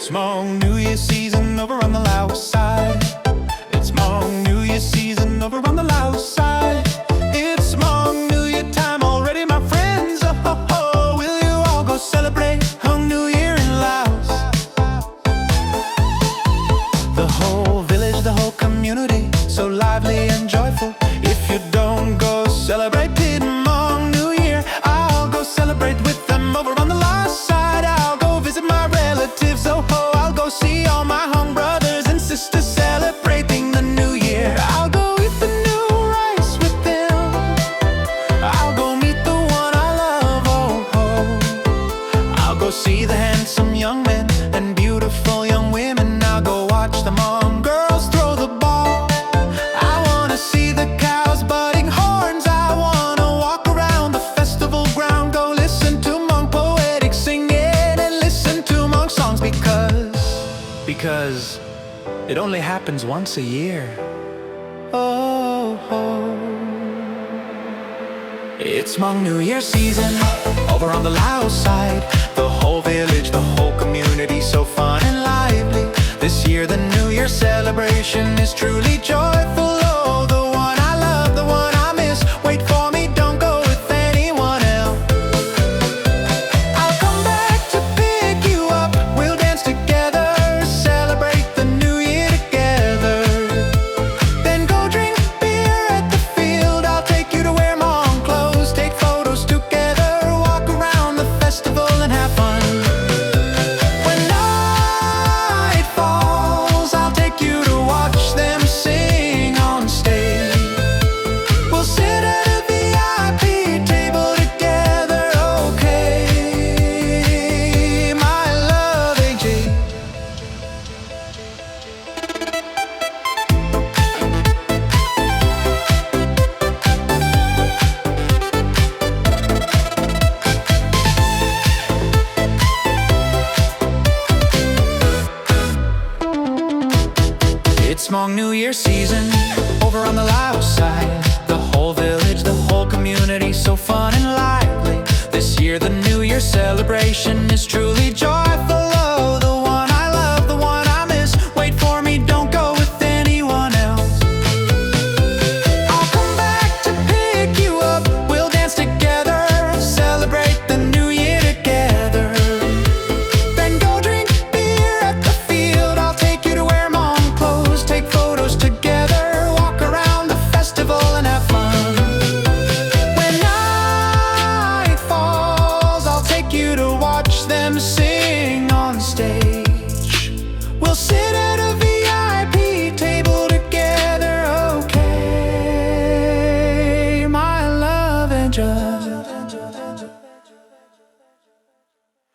It's Hmong New Year season over on the Laos side. It's Hmong New Year season over on the Laos side. It's Hmong New Year time already, my friends. Oh, oh, oh. Will you all go celebrate Hmong New Year in Laos? The whole village, the whole community, so lively and joyful. If you don't go celebrate Hmong New Year, I'll go celebrate with them over on the Laos side. I'll go visit my relatives, oh ho. I'll go see all my Hmong brothers and sisters celebrating the New Year. I'll go eat the new rice with them. I'll go meet the one I love, oh ho. I'll go see the handsome young men and beautiful young women. I'll go watch the Hmong girls throw the ball. I wanna see the cows butting horns. I wanna walk around the festival ground, go listen to Hmong poetic singing and listen to Hmong songs, because it only happens once a year. Oh, oh. It's Hmong New Year season over on the Laos side. The whole village, the whole community, so fun and lively. This year the New Year celebration is truly joyful. Oh, the one I love, the one I miss, wait for me, don't go with anyone else. I'll come back to pick you up, we'll dance together, celebrate the New Year together. Then go drink beer at the field, I'll take you to wear Hmong clothes, take photos together, walk around the festival and have fun. When night falls, I'll take you to watch them sing on stage. We'll sit at a VIP table together, okay, my love, AJ. It's Hmong New Year season over on the Laos side. The whole village, the whole community, so fun and lively. This year the New Year celebration is truly joyful.